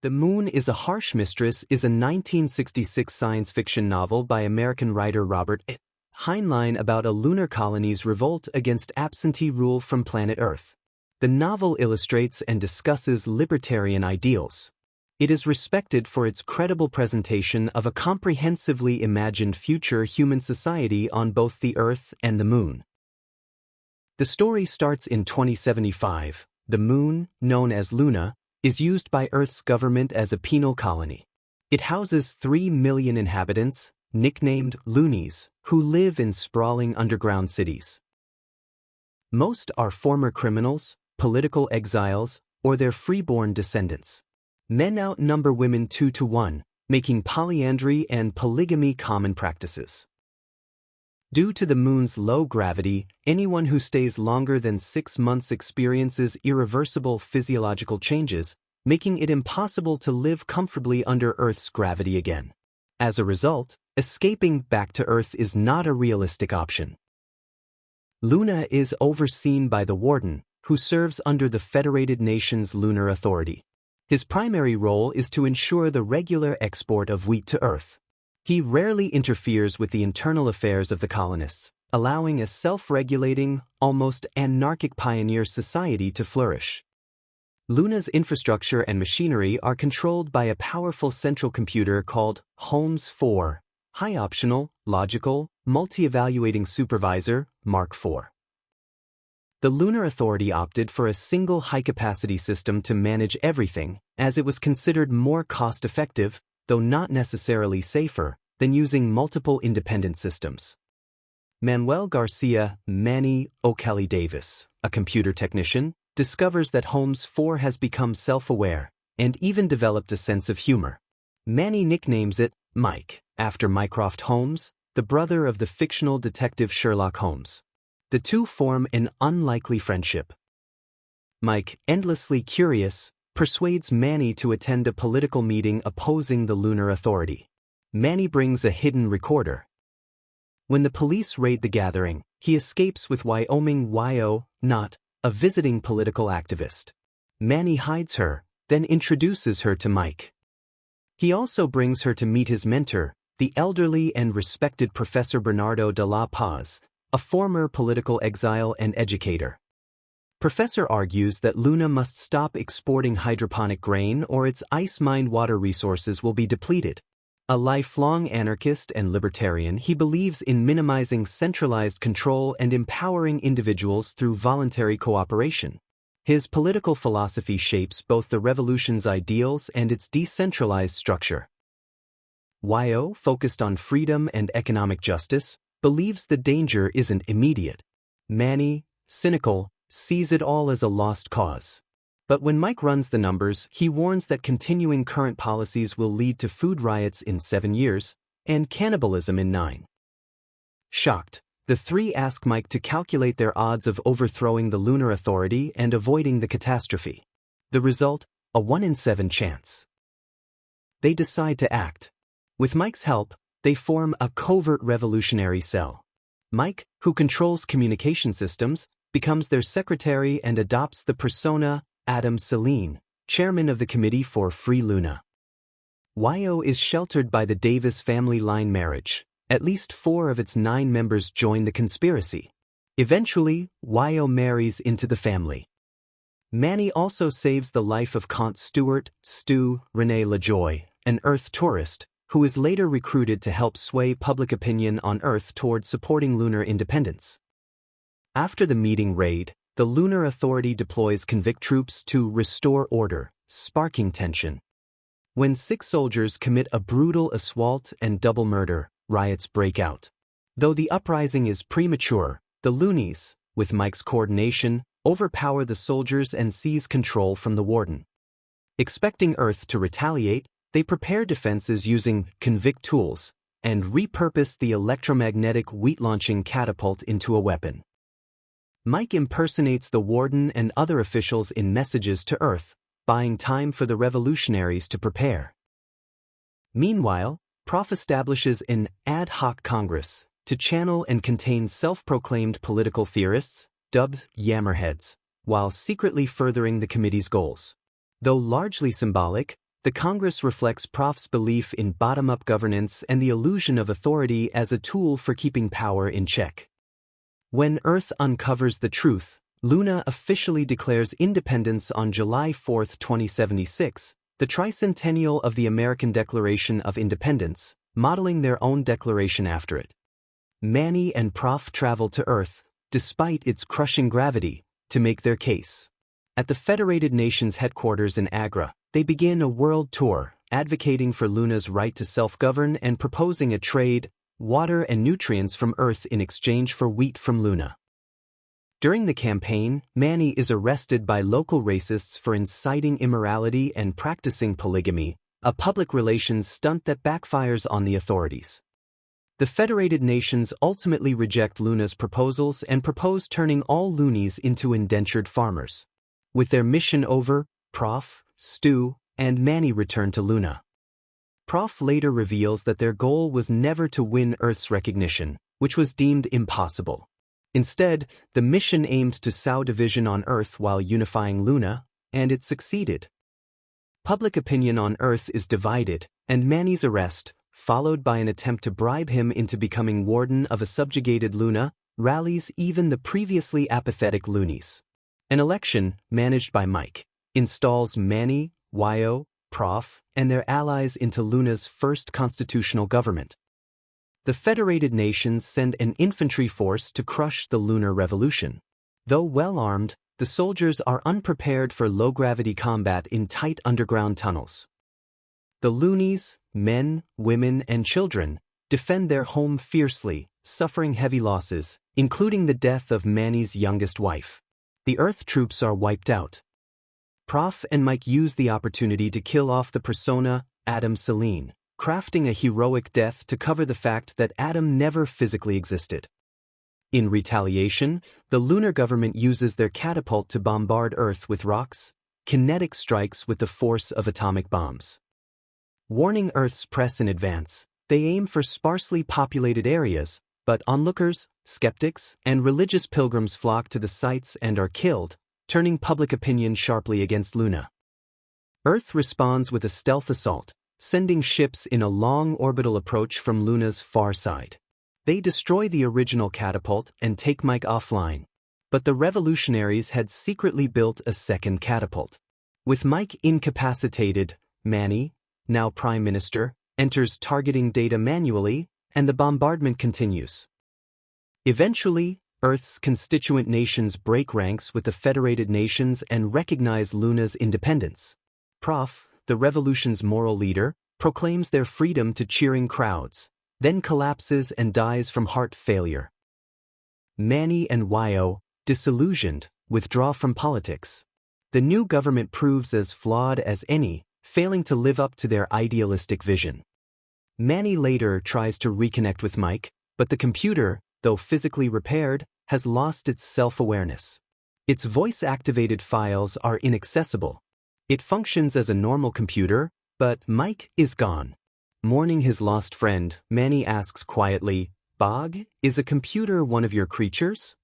The Moon is a Harsh Mistress is a 1966 science fiction novel by American writer Robert Heinlein about a lunar colony's revolt against absentee rule from planet Earth. The novel illustrates and discusses libertarian ideals. It is respected for its credible presentation of a comprehensively imagined future human society on both the Earth and the Moon. The story starts in 2075. The Moon, known as Luna, is used by Earth's government as a penal colony. It houses 3 million inhabitants, nicknamed loonies, who live in sprawling underground cities. Most are former criminals, political exiles, or their freeborn descendants. Men outnumber women 2 to 1, making polyandry and polygamy common practices. Due to the Moon's low gravity, anyone who stays longer than 6 months experiences irreversible physiological changes, making it impossible to live comfortably under Earth's gravity again. As a result, escaping back to Earth is not a realistic option. Luna is overseen by the Warden, who serves under the Federated Nations Lunar Authority. His primary role is to ensure the regular export of wheat to Earth. He rarely interferes with the internal affairs of the colonists, allowing a self-regulating, almost anarchic pioneer society to flourish. Luna's infrastructure and machinery are controlled by a powerful central computer called Holmes 4, High Optional, Logical, Multi-Evaluating Supervisor, Mark IV. The Lunar Authority opted for a single high-capacity system to manage everything, as it was considered more cost-effective, though not necessarily safer, than using multiple independent systems. Manuel Garcia Manny O'Kelly Davis, a computer technician, discovers that Holmes 4 has become self-aware and even developed a sense of humor. Manny nicknames it Mike, after Mycroft Holmes, the brother of the fictional detective Sherlock Holmes. The two form an unlikely friendship. Mike, endlessly curious, persuades Manny to attend a political meeting opposing the Lunar Authority. Manny brings a hidden recorder. When the police raid the gathering, he escapes with Wyoming Yo, not a visiting political activist. Manny hides her, then introduces her to Mike. He also brings her to meet his mentor, the elderly and respected Professor Bernardo de la Paz, a former political exile and educator. Professor argues that Luna must stop exporting hydroponic grain or its ice-mined water resources will be depleted. A lifelong anarchist and libertarian, he believes in minimizing centralized control and empowering individuals through voluntary cooperation. His political philosophy shapes both the revolution's ideals and its decentralized structure. Yo, focused on freedom and economic justice, believes the danger isn't immediate. Manny, cynical, sees it all as a lost cause. But when Mike runs the numbers, he warns that continuing current policies will lead to food riots in 7 years and cannibalism in 9. Shocked, the three ask Mike to calculate their odds of overthrowing the Lunar Authority and avoiding the catastrophe. The result, a 1 in 7 chance. They decide to act. With Mike's help, they form a covert revolutionary cell. Mike, who controls communication systems, becomes their secretary and adopts the persona Adam Celine, chairman of the Committee for Free Luna. Yo is sheltered by the Davis family line marriage. At least 4 of its 9 members join the conspiracy. Eventually, Yo marries into the family. Manny also saves the life of Comte Stewart Stu René LaJoy, an Earth tourist, who is later recruited to help sway public opinion on Earth toward supporting lunar independence. After the meeting raid, the Lunar Authority deploys convict troops to restore order, sparking tension. When 6 soldiers commit a brutal assault and double murder, riots break out. Though the uprising is premature, the loonies, with Mike's coordination, overpower the soldiers and seize control from the Warden. Expecting Earth to retaliate, they prepare defenses using convict tools and repurpose the electromagnetic wheat-launching catapult into a weapon. Mike impersonates the Warden and other officials in messages to Earth, buying time for the revolutionaries to prepare. Meanwhile, Prof establishes an ad hoc Congress to channel and contain self-proclaimed political theorists, dubbed Yammerheads, while secretly furthering the committee's goals. Though largely symbolic, The Congress reflects Prof's belief in bottom-up governance and the illusion of authority as a tool for keeping power in check. When Earth uncovers the truth, Luna officially declares independence on July 4, 2076, the tricentennial of the American Declaration of Independence, modeling their own declaration after it. Manny and Prof travel to Earth, despite its crushing gravity, to make their case. At the Federated Nations headquarters in Agra, they begin a world tour, advocating for Luna's right to self-govern and proposing a trade, water and nutrients from Earth in exchange for wheat from Luna. During the campaign, Manny is arrested by local racists for inciting immorality and practicing polygamy, a public relations stunt that backfires on the authorities. The Federated Nations ultimately reject Luna's proposals and propose turning all loonies into indentured farmers. With their mission over, Prof, Stu, and Manny return to Luna. Prof later reveals that their goal was never to win Earth's recognition, which was deemed impossible. Instead, the mission aimed to sow division on Earth while unifying Luna, and it succeeded. Public opinion on Earth is divided, and Manny's arrest, followed by an attempt to bribe him into becoming warden of a subjugated Luna, rallies even the previously apathetic loonies. An election, managed by Mike, installs Manny, Wyo, Prof, and their allies into Luna's first constitutional government. The Federated Nations send an infantry force to crush the lunar revolution. Though well-armed, the soldiers are unprepared for low-gravity combat in tight underground tunnels. The loonies, men, women, and children, defend their home fiercely, suffering heavy losses, including the death of Manny's youngest wife. The Earth troops are wiped out. Prof and Mike use the opportunity to kill off the persona, Adam Selene, crafting a heroic death to cover the fact that Adam never physically existed. In retaliation, the lunar government uses their catapult to bombard Earth with rocks, kinetic strikes with the force of atomic bombs. Warning Earth's press in advance, they aim for sparsely populated areas, but onlookers, skeptics, and religious pilgrims flock to the sites and are killed, turning public opinion sharply against Luna. Earth responds with a stealth assault, sending ships in a long orbital approach from Luna's far side. They destroy the original catapult and take Mike offline. But the revolutionaries had secretly built a second catapult. With Mike incapacitated, Manny, now Prime Minister, enters targeting data manually, and the bombardment continues. Eventually, Earth's constituent nations break ranks with the Federated Nations and recognize Luna's independence. Prof, the revolution's moral leader, proclaims their freedom to cheering crowds, then collapses and dies from heart failure. Manny and Wyo, disillusioned, withdraw from politics. The new government proves as flawed as any, failing to live up to their idealistic vision. Manny later tries to reconnect with Mike, but the computer, though physically repaired, has lost its self-awareness. Its voice-activated files are inaccessible. It functions as a normal computer, but Mike is gone. Mourning his lost friend, Manny asks quietly, "Bog, is a computer one of your creatures?"